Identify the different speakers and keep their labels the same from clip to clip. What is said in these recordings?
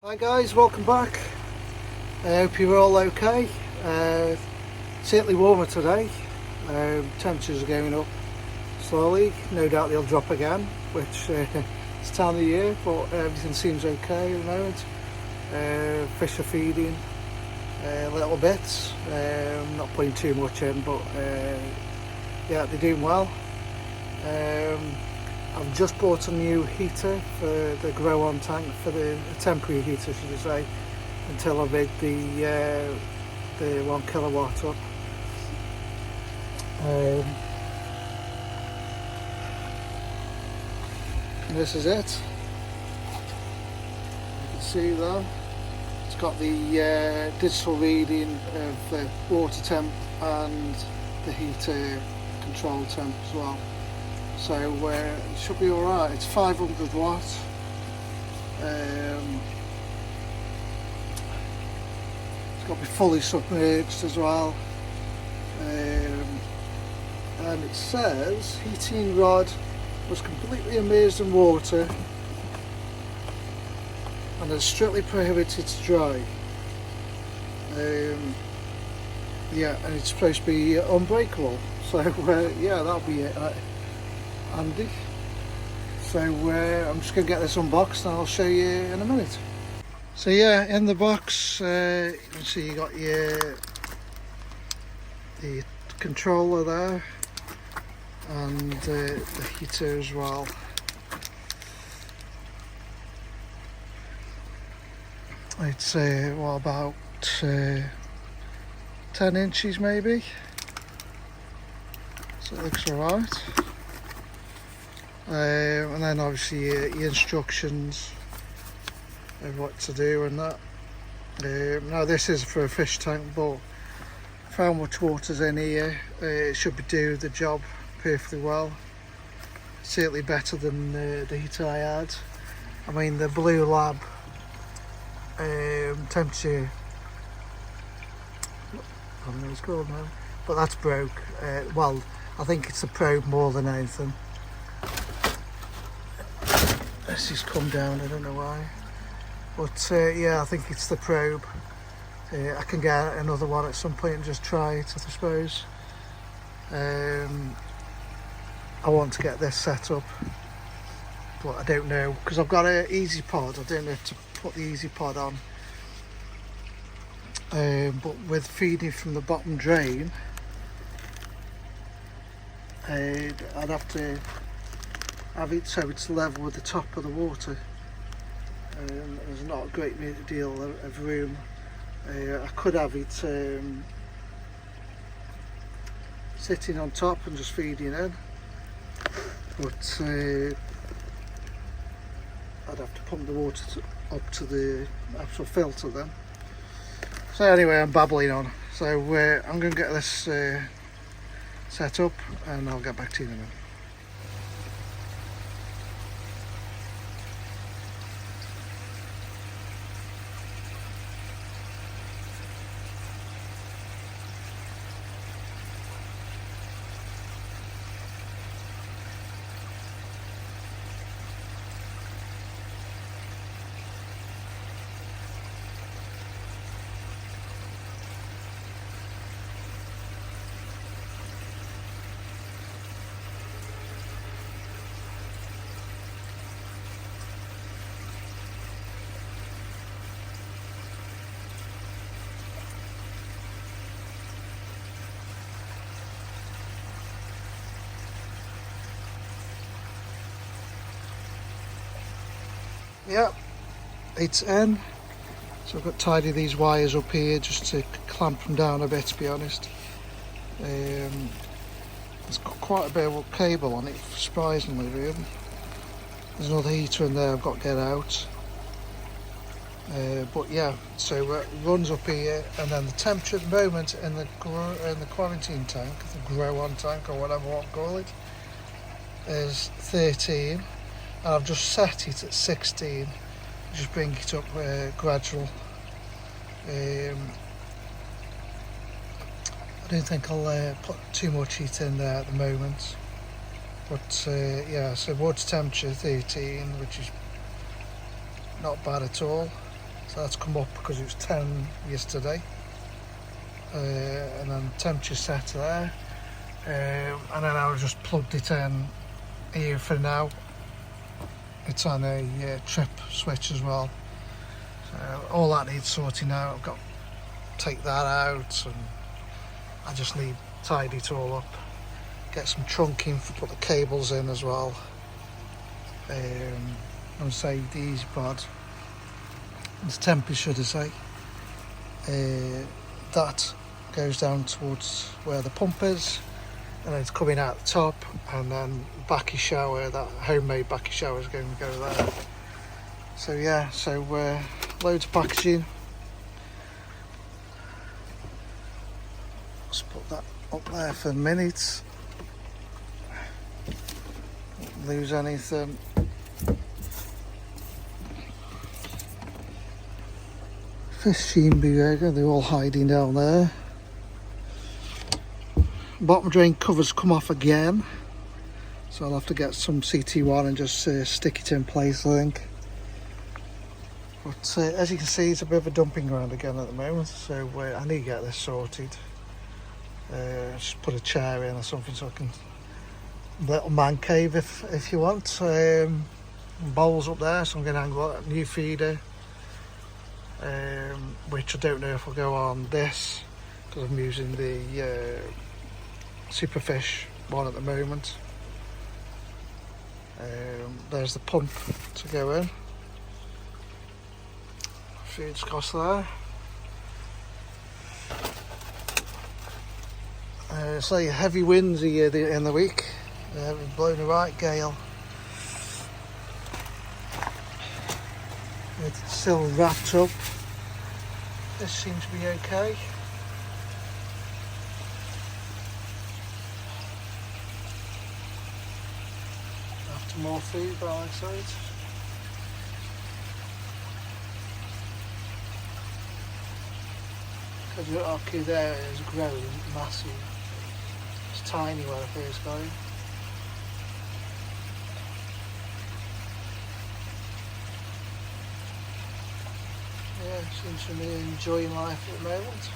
Speaker 1: Hi guys, welcome back. I hope you're all okay. Certainly warmer today. Temperatures are going up slowly. No doubt they'll drop again, which it's time of the year, but everything seems okay at the moment. Fish are feeding little bits. Not putting too much in, but yeah, they're doing well. I've just bought a new heater for the grow on tank, for the temporary heater should I say, until I rig the 1 kilowatt up. This is it. You can see there, it's got the digital reading of the water temp and the heater control temp as well. So it should be alright. It's 500 watt. It's got to be fully submerged as well. And it says heating rod was completely immersed in water and is strictly prohibited to dry. Yeah, and it's supposed to be unbreakable. So yeah, that'll be it. Handy. So I'm just going to get this unboxed and I'll show you in a minute. So yeah, in the box you can see you got the controller there and the heater as well. It's what, about 10 inches maybe, so it looks alright. And then obviously your instructions of what to do and that. Now this is for a fish tank, but for how much water's in here, it should be do the job perfectly well. Certainly better than the heater I had. I mean the Blue Lab temperature, I don't know what it's called now, but that's broke. Well, I think it's the probe more than anything. This has come down, I don't know why, but yeah, I think it's the probe. I can get another one at some point and just try it, I suppose. I want to get this set up, but I don't know, because I've got an Easy Pod. I don't know if to put the Easy Pod on, but with feeding from the bottom drain, I'd have to have it so it's level with the top of the water. There's not a great deal of room. I could have it sitting on top and just feeding in, but I'd have to pump the water up to the actual filter then. So anyway, I'm babbling on. So I'm going to get this set up and I'll get back to you in a minute. Yep, it's in. So I've got to tidy these wires up here just to clamp them down a bit, to be honest. It's got quite a bit of cable on it, surprisingly really. There's another heater in there I've got to get out. But yeah, so it runs up here, and then the temperature at the moment in the quarantine tank, the grow on tank or whatever you want to call it, is 13. And I've just set it at 16, just bring it up gradual. I don't think I'll put too much heat in there at the moment, but yeah, so water temperature 13, which is not bad at all. So that's come up because it was 10 yesterday. And then temperature set there. And then I just plugged it in here for now. It's on a trip switch as well. So all that needs sorting out. I've got to take that out, and I just need to tidy it all up. Get some trunking to put the cables in as well. And say the EasyPod. It's temporary, should I say. That goes down towards where the pump is, and then it's coming out the top, and then backy shower, that homemade backy shower is going to go there. So yeah, loads of packaging. Let's put that up there for a minute. Don't lose anything. Fishing burger, they're all hiding down there. Bottom drain covers come off again, so I'll have to get some CT1 and just stick it in place, I think. But as you can see, it's a bit of a dumping ground again at the moment, so I need to get this sorted. Just put a chair in or something so I can... little man cave if you want. Bowls up there, so I'm going to hang a new feeder. Which I don't know if I'll go on this because I'm using the Superfish one at the moment. There's the pump to go in. Feeds across there. So heavy winds here in the week. We've blown a right gale. It's still wrapped up. This seems to be okay. After more food, by the looks of it. Because the orchid there is growing massive. It's tiny where I first got it. Yeah, seems to be enjoying life at the moment.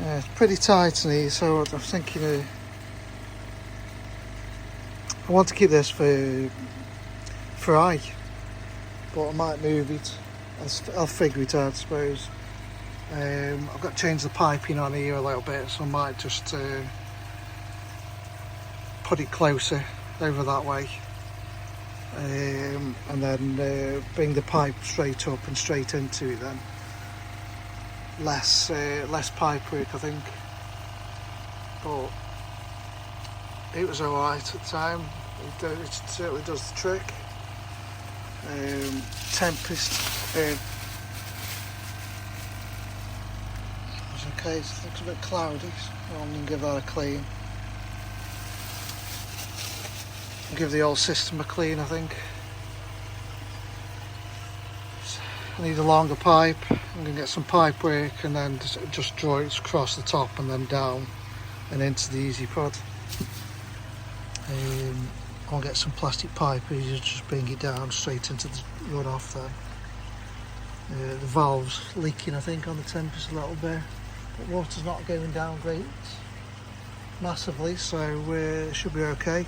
Speaker 1: Yeah, it's pretty tight in here, so I'm thinking I want to keep this for fry, but I might move it. I'll figure it out, I suppose. I've got to change the piping on here a little bit, so I might just put it closer over that way, and then bring the pipe straight up and straight into it then. Less pipe work, I think, but it was alright at the time. It certainly does the trick. Tempest was okay. It looks a bit cloudy, so I'm going to give that a clean. Give the whole system a clean, I think. I need a longer pipe. I'm going to get some pipe work and then just draw it across the top and then down and into the EasyPod. I'll get some plastic pipe, you just bring it down straight into the runoff then. The valve's leaking, I think, on the Tempest a little bit, but water's not going down great massively, so it should be okay.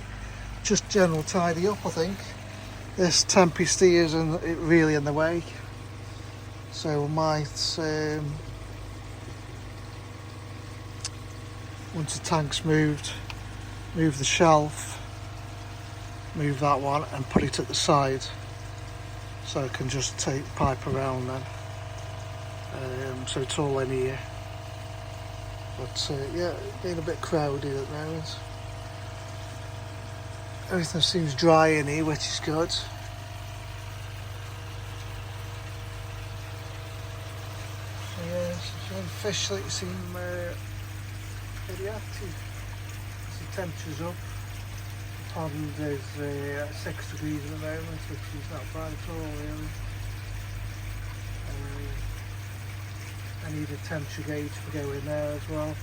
Speaker 1: Just general tidy up, I think. This Tempest here isn't really in the way, so I might, once the tank's moved, move the shelf, move that one and put it at the side so I can just take the pipe around then, so it's all in here. But yeah, being a bit crowded at the moment. Everything seems dry in here, which is good. So yeah, some fish that seem pretty active. The temperature's up. The pond is at 6 degrees at the moment, which is not bad at all really. I need a temperature gauge to go in there as well.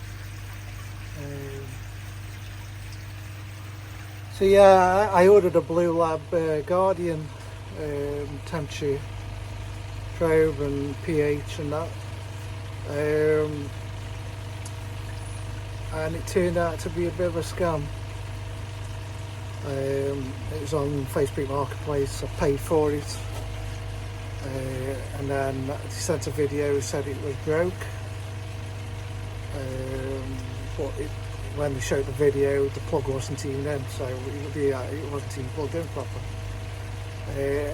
Speaker 1: So yeah, I ordered a Blue Lab Guardian temperature probe and pH and that, and it turned out to be a bit of a scam. It was on Facebook Marketplace. I paid for it, and then they sent a video, said it was broke, but when they showed the video, the plug wasn't even in, so it wasn't even plugged in proper.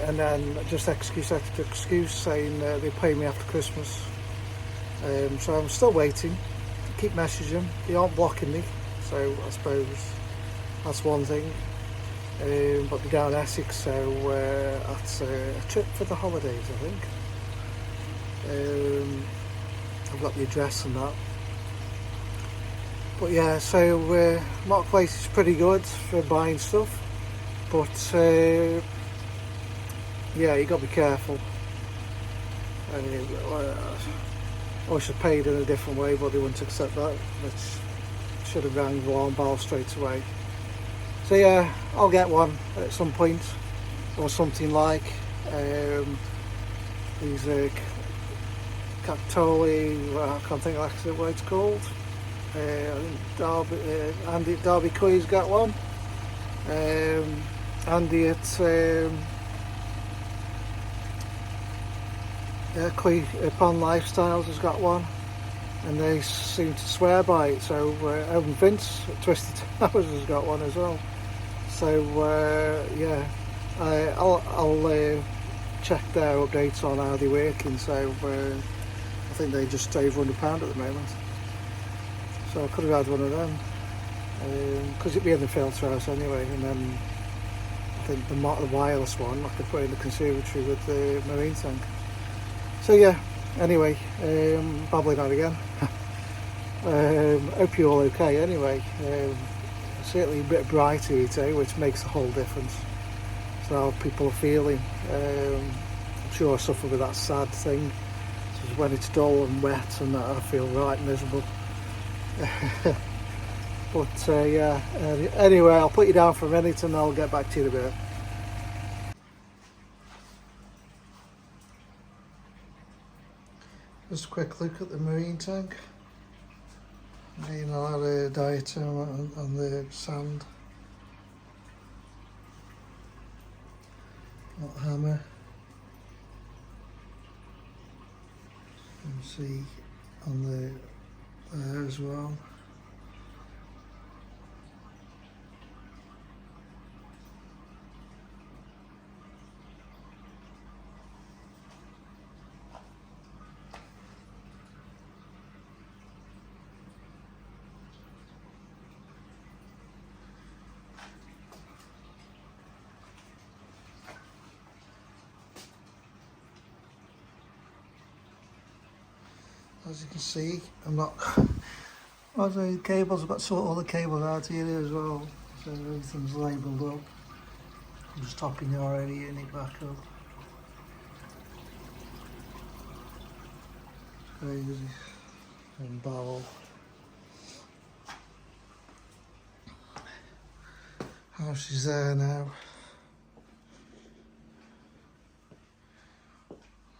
Speaker 1: And then just excuse after excuse, saying they'll pay me after Christmas. So I'm still waiting. I keep messaging. They aren't blocking me, so I suppose that's one thing. But they're down in Essex, so that's a trip for the holidays, I think. I've got the address and that. But yeah, so Marketplace is pretty good for buying stuff, but yeah, you got to be careful. I wish I paid in a different way, but they wouldn't accept that, which should have rang the alarm bell straight away. So yeah, I'll get one at some point, or something like these Capitoli, I can't think of what it's called. I think Derby Cuy's got one. Andy at Cuy Pond Lifestyles has got one, and they seem to swear by it. So Owen Vince at Twisted Towers has got one as well. So yeah, I'll check their updates on how they're working. So I think they're just over £100 at the moment. So I could have had one of them, because it'd be in the filter house anyway. And then I think the wireless one I could put in the conservatory with the marine tank. So yeah, anyway, babbling on again. Hope you're all okay anyway. Certainly a bit brighter today, which makes a whole difference. So how people are feeling. I'm sure I suffer with that sad thing. So when it's dull and wet and that, I feel right miserable. But yeah, anyway, I'll put you down for a minute and I'll get back to you in a bit. Just a quick look at the marine tank. You know, I had a diatom on the sand. Not hammer. You can see on the there as well. As you can see, I'm not. All the cables, I've got sort of all the cables out here as well, so everything's labelled up. I'm just topping the already unit back up. Crazy. And barrel. House is there now.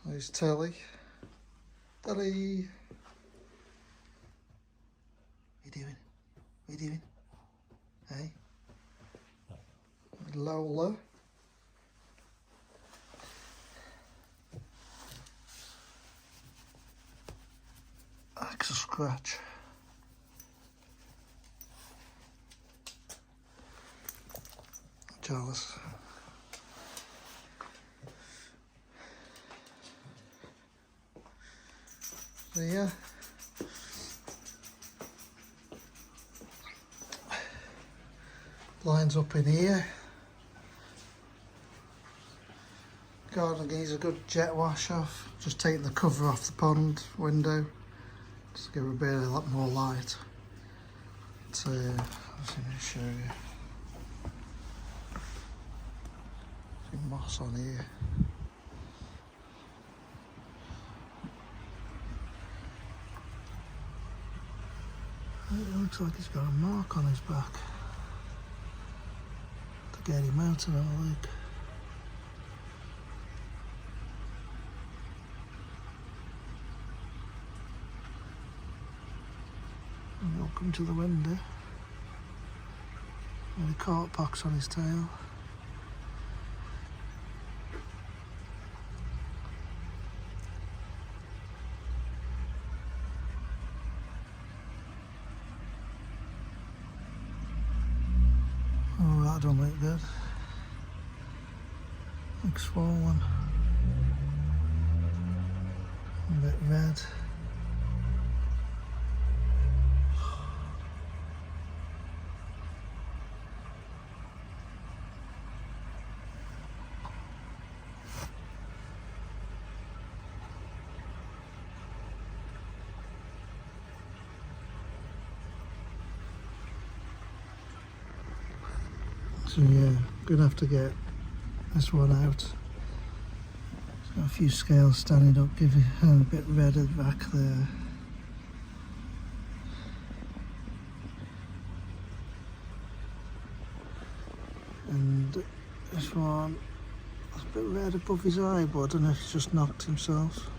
Speaker 1: There's Telly. Telly! What you doing? What you doing? Hey? Lola. Axe a scratch. Jealous. So yeah. Lines up in here. Garden needs a good jet wash off. Just taking the cover off the pond window. Just give it a bit a lot more light. So I'm just going to show you. Some moss on here. looks like he's got a mark on his back to get him out of that lake. And he'll come to the window with a cart box on his tail. Oh, that don't look good. Looks swollen. A bit red. So yeah, gonna have to get this one out. It's got a few scales standing up, give it a bit red at the back there. And this one is a bit red above his eye, but I don't know if he's just knocked himself.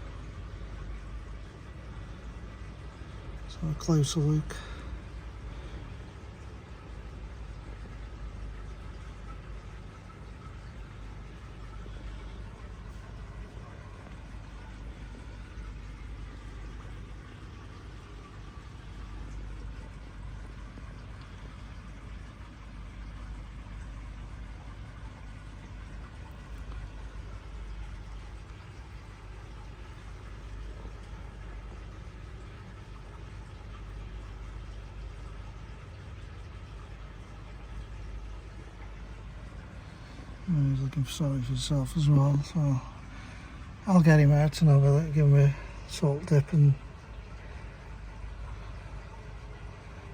Speaker 1: So a closer look. He's looking sorry for himself as well, so I'll get him out and give him a salt dip and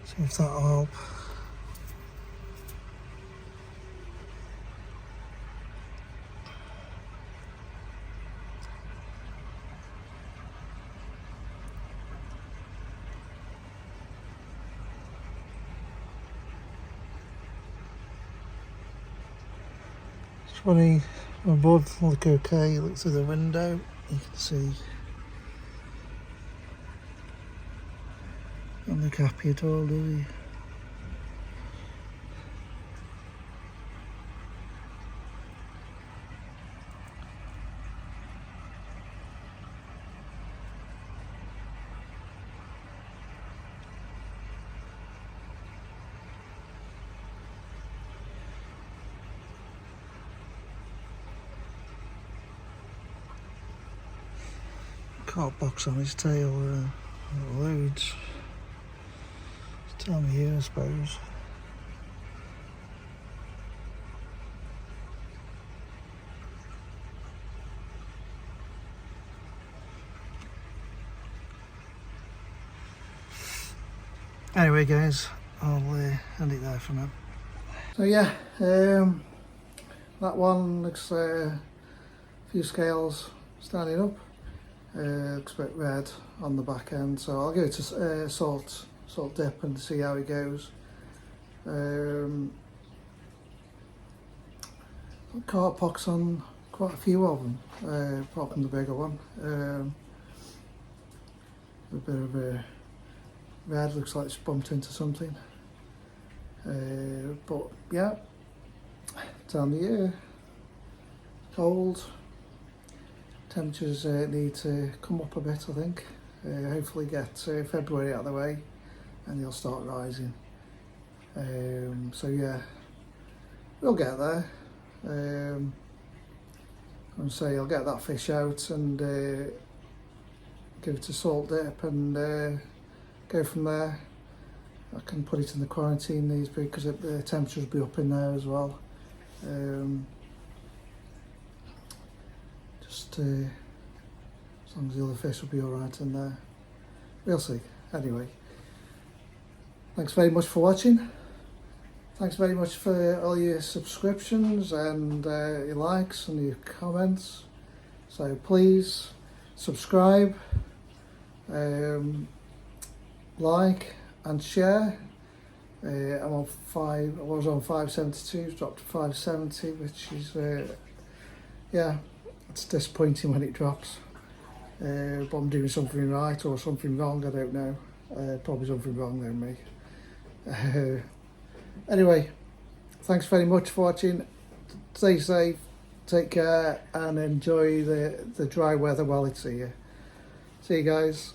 Speaker 1: see if that'll help. It's funny, my board look okay, look through the window, you can see. Don't look happy at all, do he? Cart box on his tail, loads. It's time of year, I suppose. Anyway guys, I'll end it there for now. So yeah, that one looks a few scales standing up. Looks a bit red on the back end, so I'll give it a salt dip and see how it goes. Cart pox on quite a few of them, apart from the bigger one. A bit of a red, looks like it's bumped into something. But yeah, time of year, cold. Temperatures need to come up a bit, I think. Hopefully get February out of the way and they'll start rising. So yeah, we'll get there. And say I'll get that fish out and give it a salt dip and go from there. I can put it in the quarantine these because the temperatures will be up in there as well. As long as the other fish will be alright in there. We'll see. Anyway, thanks very much for watching. Thanks very much for all your subscriptions and your likes and your comments. So please subscribe, like and share. I'm on I was on 572, dropped to 570, which is, yeah, it's disappointing when it drops. But I'm doing something right or something wrong, I don't know. Probably something wrong than me. Anyway, thanks very much for watching. Stay safe, take care, and enjoy the dry weather while it's here. See you guys.